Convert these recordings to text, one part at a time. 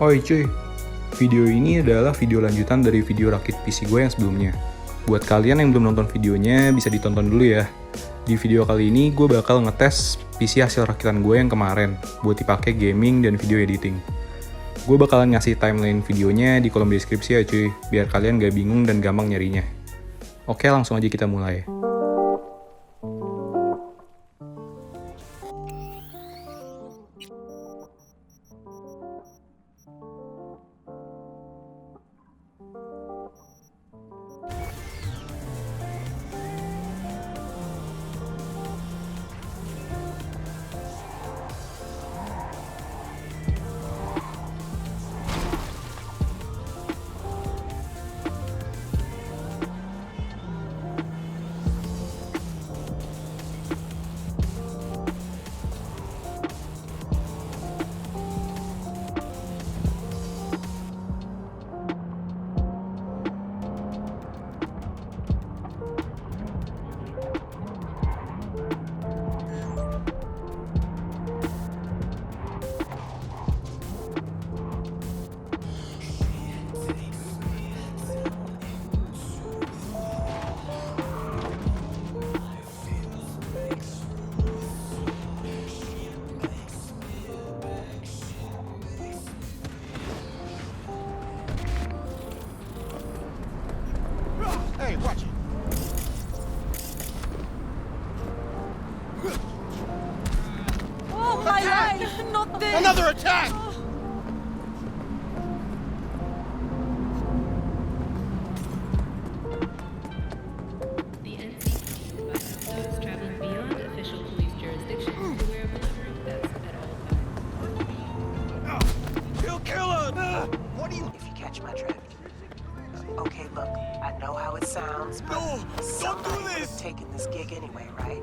Oi cuy, video ini adalah video lanjutan dari video rakit PC gue yang sebelumnya. Buat kalian yang belum nonton videonya, bisa ditonton dulu ya. Di video kali ini gue bakal ngetes PC hasil rakitan gue yang kemarin, buat dipakai gaming dan video editing. Gue bakalan ngasih timeline videonya di kolom deskripsi ya cuy, biar kalian gak bingung dan gampang nyarinya. Oke, langsung aja kita mulai. Hey, watch it. Oh my life! Not this! Another attack! The NCP advises those traveling beyond official police jurisdiction to wear a bulletproof vest at all times. He'll kill us! What do you... If you catch my drift. Okay, look, I know how it sounds, but No, don't do somebody would this. have taken this gig anyway, right?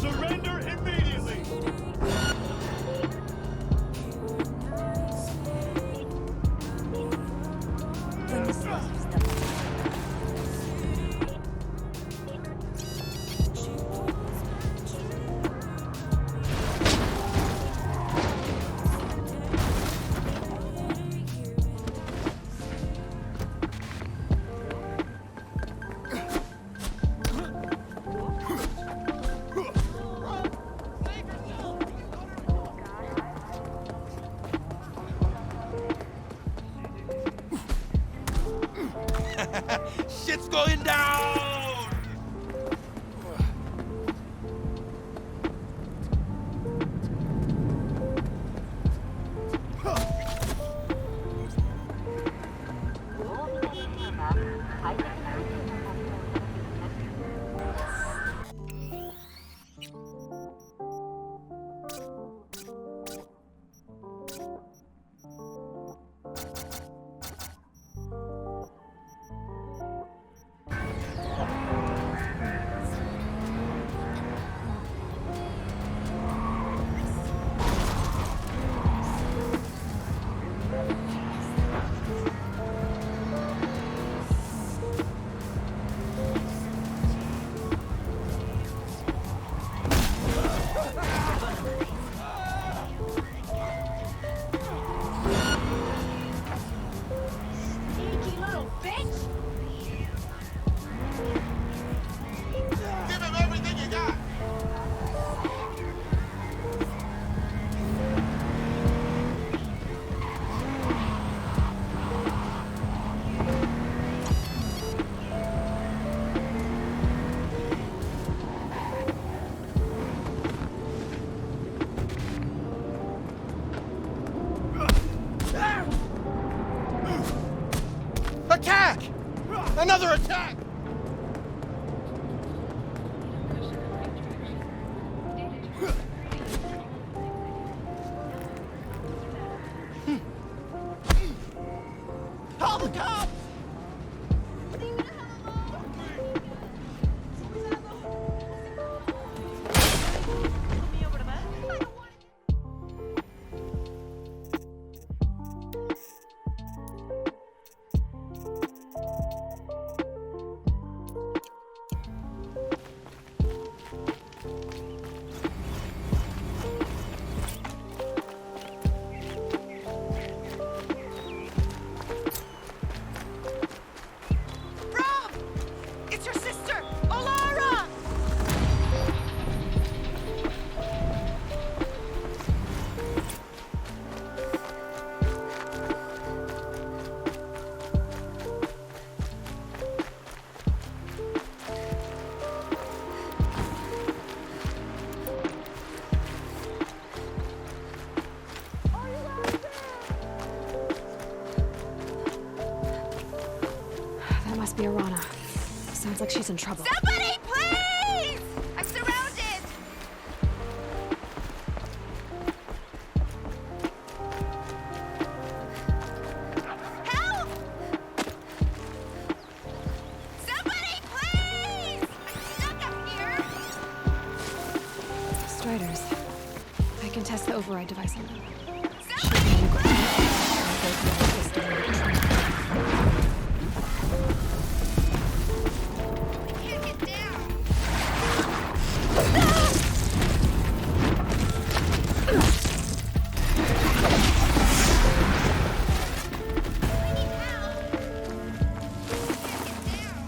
Surrender immediately! Shit's going down! Attack! Another attack! Call the cops! Rob! It's your sister, Alara! That must be Arana. Sounds like she's in trouble. Somebody, please! I'm surrounded! Help! Somebody, please! I'm stuck up here! Striders. I can test the override device on them. Somebody, please! I'll go through the system and control. I can't get down! I need help! I can't get down!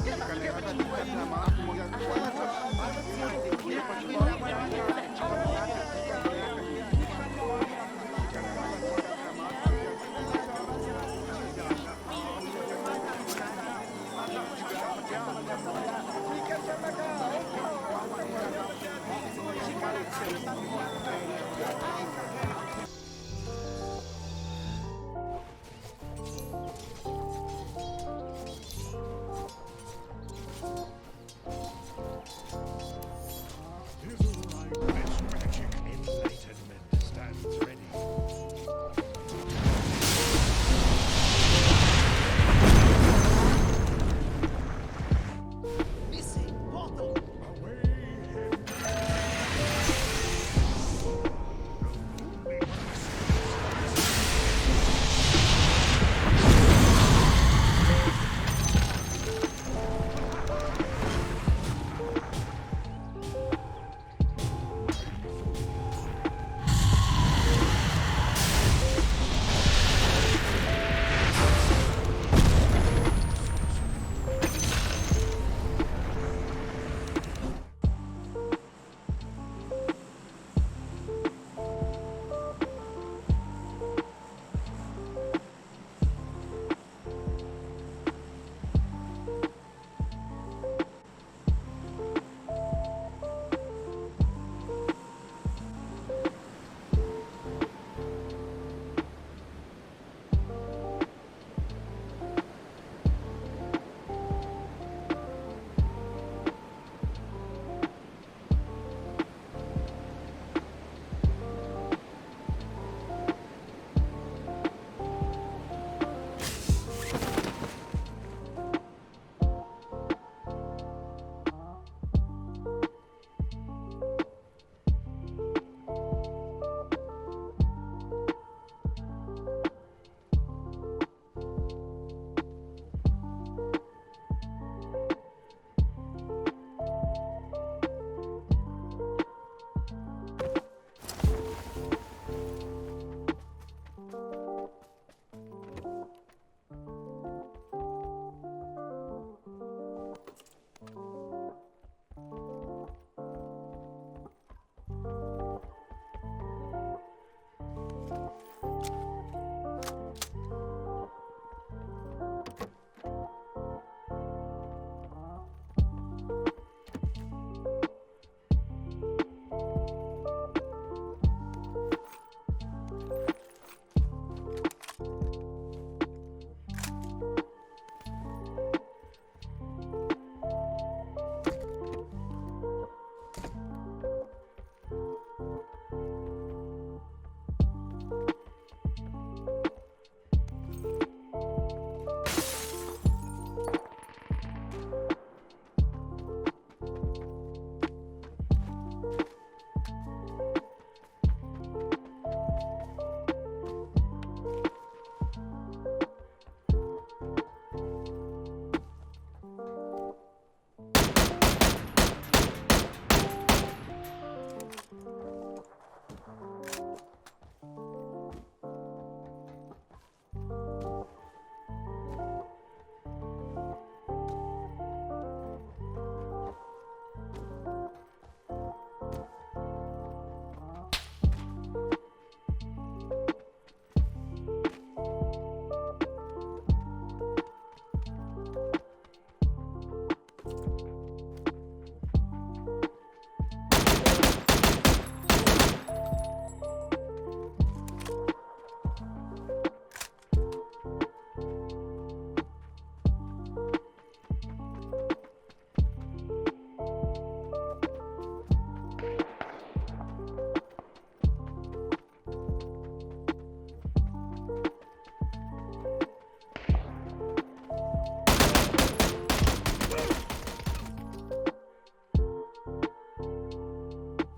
Magic enlightenment stands ready.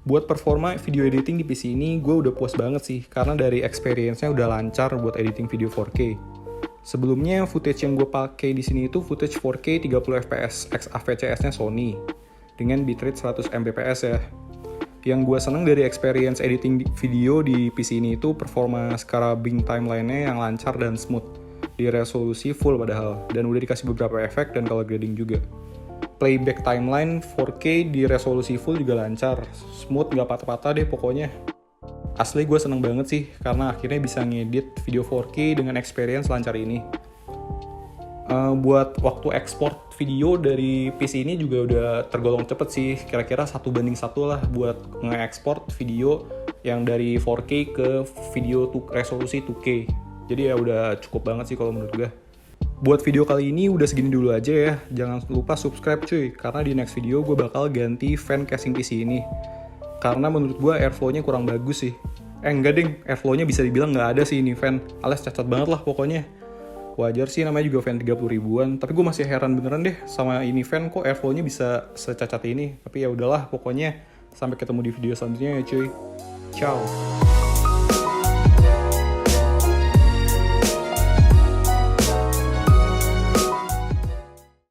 Buat performa video editing di PC ini gue udah puas banget sih, karena dari experience-nya udah lancar buat editing video 4K. Sebelumnya footage yang gue pakai di sini itu footage 4K 30 fps XAVCS-nya Sony dengan bitrate 100 Mbps ya. Yang gue seneng dari experience editing video di PC ini itu performa scrubbing timeline-nya yang lancar dan smooth. di resolusi full padahal, dan udah dikasih beberapa efek dan color grading juga. Playback timeline 4K di resolusi full juga lancar, smooth, gak patah-patah deh pokoknya. Asli gue seneng banget sih, karena akhirnya bisa ngedit video 4K dengan experience lancar ini. Buat waktu ekspor video dari PC ini juga udah tergolong cepet sih, kira-kira 1:1 lah buat nge-export video yang dari 4K ke video resolusi 2K. Jadi ya udah cukup banget sih kalau menurut gue. Buat video kali ini udah segini dulu aja ya, jangan lupa subscribe cuy, karena di next video gue bakal ganti fan casing PC ini. Karena menurut gue airflow-nya kurang bagus sih. Enggak ding, airflow-nya bisa dibilang nggak ada sih ini fan, alias cacat banget lah pokoknya. Wajar sih, namanya juga fan 30 ribuan, tapi gue masih heran beneran deh sama ini fan kok airflow-nya bisa secacat ini. Tapi ya udahlah pokoknya, sampai ketemu di video selanjutnya ya cuy. Ciao.